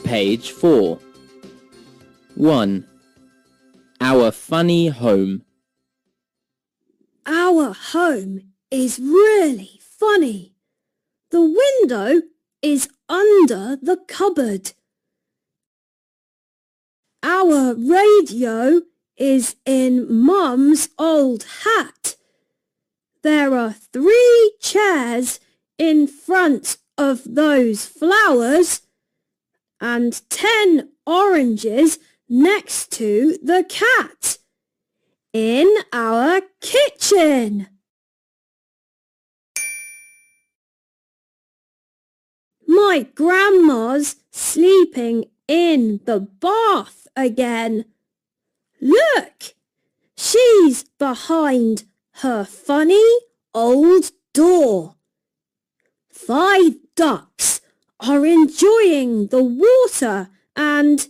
page 4. 1. Our funny home. Our home is really funny. The window is under the cupboard. Our radio is in Mum's old hat. There are 3 chairs in front of those flowers and 10 oranges next to the cat in our kitchen. My grandma's sleeping in the bath again. Look, she's behind her funny old door. 5 ducks are enjoying the water and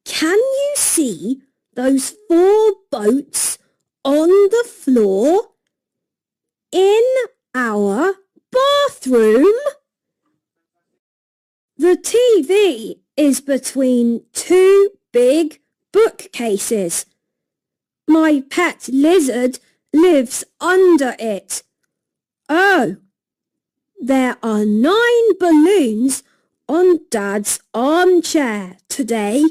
can you see those 4 boats on the floor in our bathroom? The TV is between 2 big bookcases. My pet lizard lives under it. Oh, there are 9 balloons on Dad's armchair today.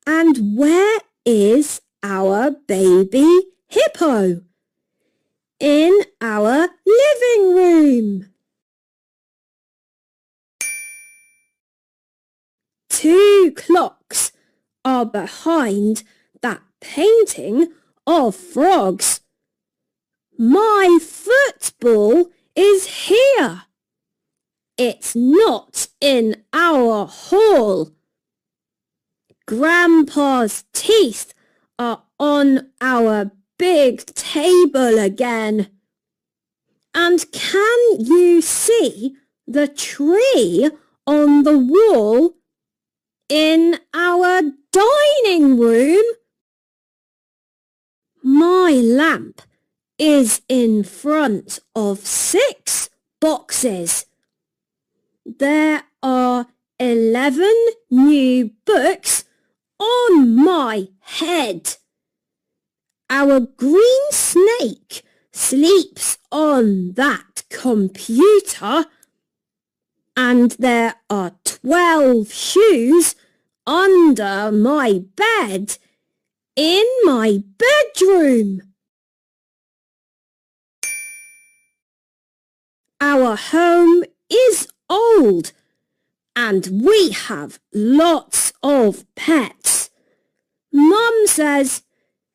And where is our baby hippo? In our living room. 2 clocks are behind that painting of frogs. My football is here. It's not in our hall. Grandpa's teeth are on our big table again. And can you see the tree on the wall in our dining room? My lamp is in front of 6 boxes. There are 11 new books on my head. Our green snake sleeps on that computer. And there are 12 shoes under my bed in my bedroom. Our home is old and we have lots of pets. Mum says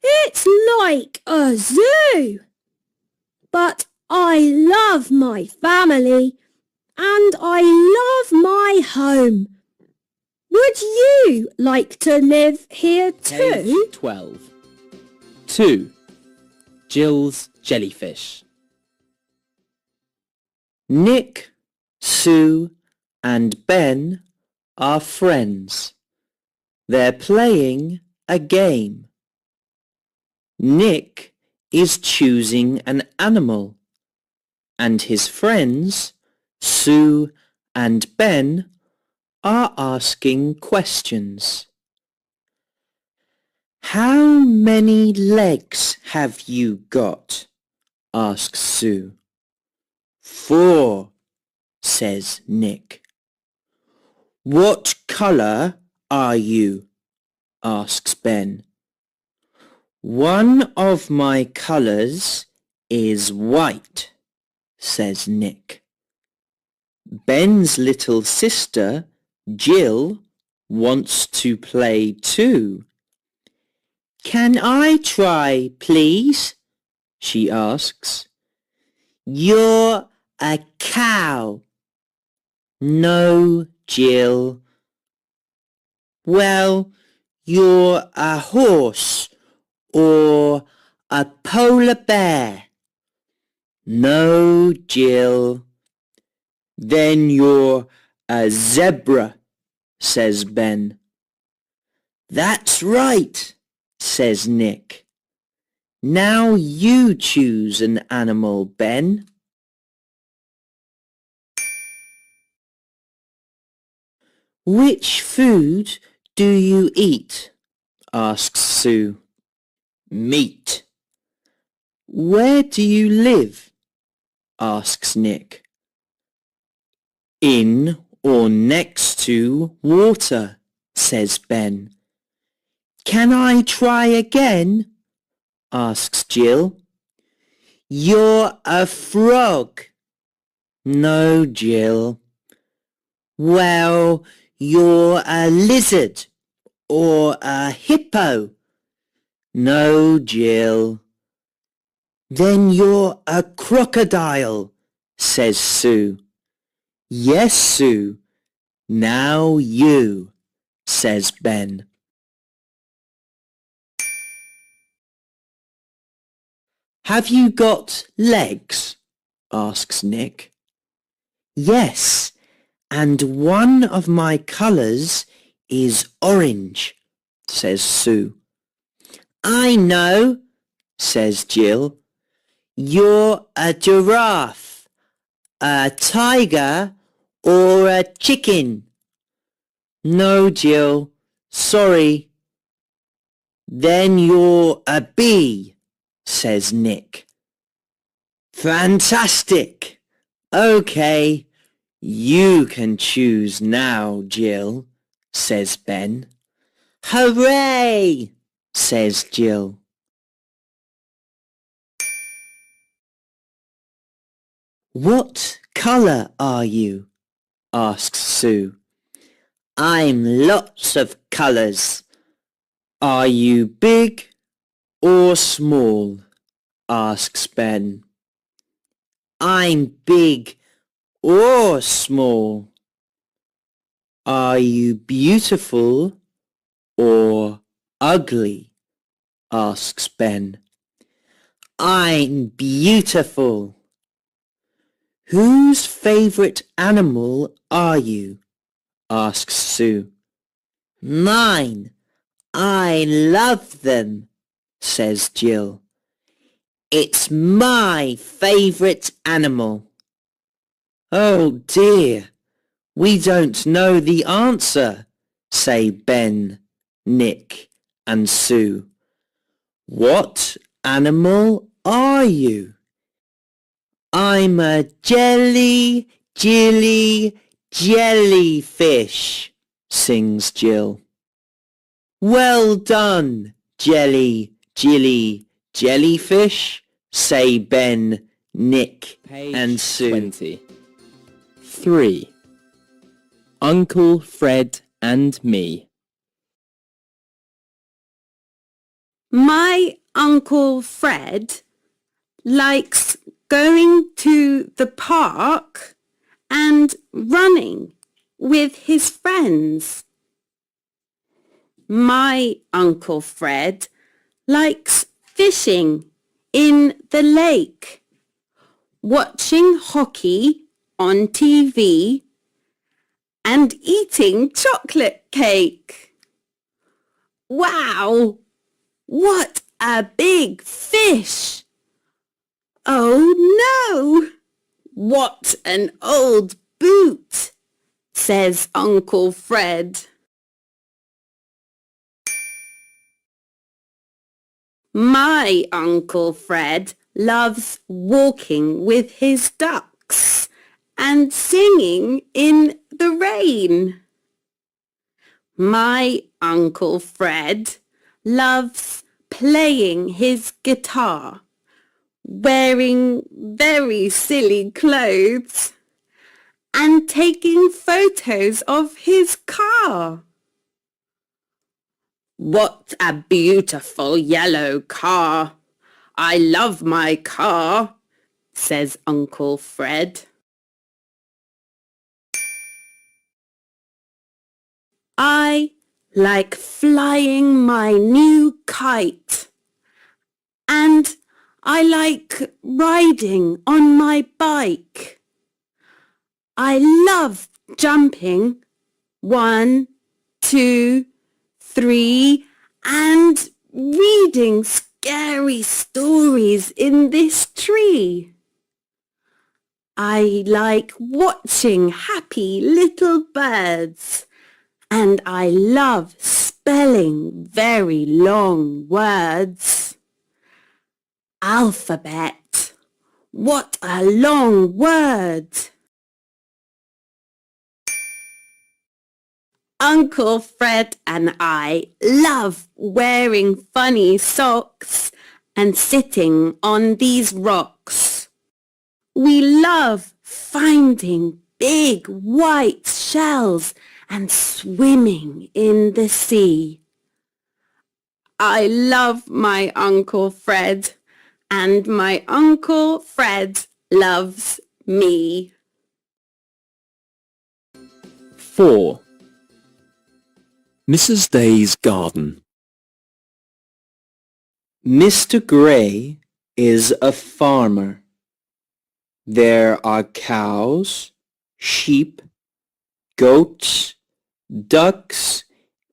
it's like a zoo. But I love my family and I love my home. Would you like to live here too? Page 12. 2. Jill's jellyfish. Nick, Sue and Ben are friends. They're playing a game. Nick is choosing an animal and his friends, Sue and Ben, are asking questions. How many legs have you got? Asks Sue. 4, says Nick. What colour are you? Asks Ben. One of my colours is white, says Nick. Ben's little sister, Jill, wants to play too. Can I try, please? She asks. You're a cow. No, Jill. Well, you're a horse or a polar bear. No, Jill. Then you're a zebra, says Ben. That's right, says Nick. Now you choose an animal, Ben. Which food do you eat? Asks Sue. Meat. Where do you live? Asks Nick. In or next to water, says Ben. Can I try again? Asks Jill. You're a frog. No, Jill. Well, you're a lizard or a hippo. No, Jill. Then you're a crocodile, says Sue. Yes, Sue. Now you, says Ben. Have you got legs? Asks Nick. Yes, and one of my colours is orange, says Sue. I know, says Jill. You're a giraffe, a tiger, or a chicken. No, Jill, sorry. Then you're a bee, says Nick. Fantastic. Okay, you can choose now, Jill, says Ben. Hooray, says Jill. What colour are you? Asks Sue. I'm lots of colours. Are you big or small? Asks Ben. I'm big or small. Are you beautiful or ugly? Asks Ben. I'm beautiful. Whose favourite animal are you? Asks Sue. Mine. I love them, says Jill. It's my favourite animal. Oh dear, we don't know the answer, say Ben, Nick and Sue. What animal are you? I'm a jellyfish, sings Jill. Well done, jellyfish, say Ben, Nick and Sue. 20. 3. Uncle Fred and me. My Uncle Fred likes going to the park and running with his friends. My Uncle Fred likes fishing in the lake, watching hockey on TV, and eating chocolate cake. Wow! What a big fish! Oh no! What an old boot, says Uncle Fred. My Uncle Fred loves walking with his ducks and singing in the rain. My Uncle Fred loves playing his guitar, wearing very silly clothes, and taking photos of his car. What a beautiful yellow car! I love my car, says Uncle Fred. I like flying my new kite, and I like riding on my bike. I love jumping 1, 2, 3, and reading scary stories in this tree. I like watching happy little birds and I love spelling very long words. Alphabet. What a long word! Uncle Fred and I love wearing funny socks and sitting on these rocks. We love finding big white shells and swimming in the sea. I love my Uncle Fred, and my Uncle Fred loves me. 4. Mrs. Day's garden. Mr. Gray is a farmer. There are cows, sheep, goats, ducks,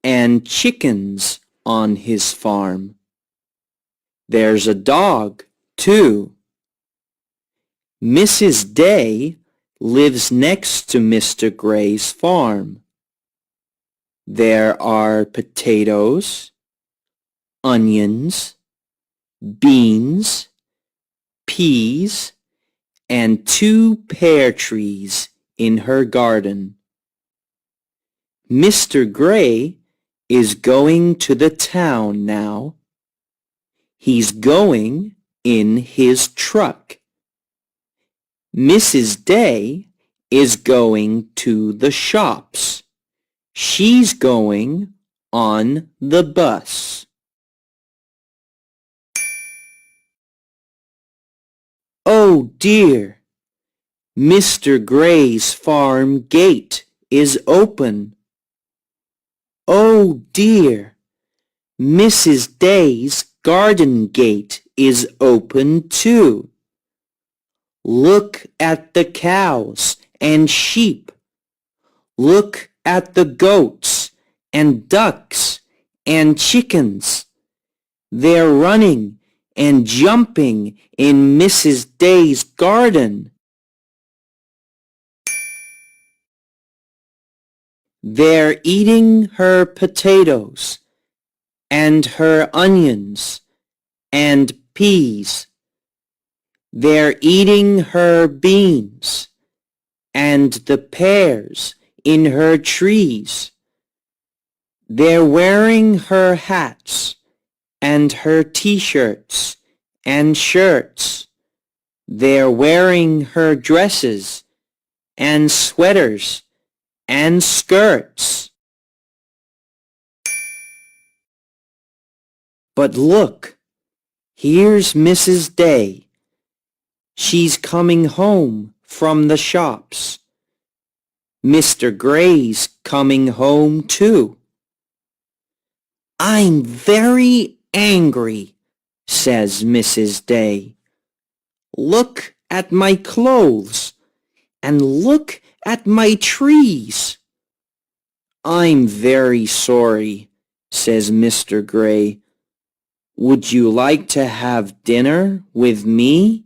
and chickens on his farm. There's a dog, too. Mrs. Day lives next to Mr. Gray's farm. There are potatoes, onions, beans, peas, and 2 pear trees in her garden. Mr. Gray is going to the town now. He's going in his truck. Mrs. Day is going to the shops. She's going on the bus. Oh dear! Mr. Gray's farm gate is open. Oh dear! Mrs. Day's garden gate is open too. Look at the cows and sheep. Look at the goats and ducks and chickens. They're running and jumping in Mrs. Day's garden. They're eating her potatoes and her onions and peas. They're eating her beans and the pears in her trees. They're wearing her hats and her t-shirts and shirts. They're wearing her dresses and sweaters and skirts. But look, here's Mrs. Day. She's coming home from the shops. Mr. Gray's coming home too. I'm very angry, says Mrs. Day. Look at my clothes and look at my trees. I'm very sorry, says Mr. Gray. Would you like to have dinner with me?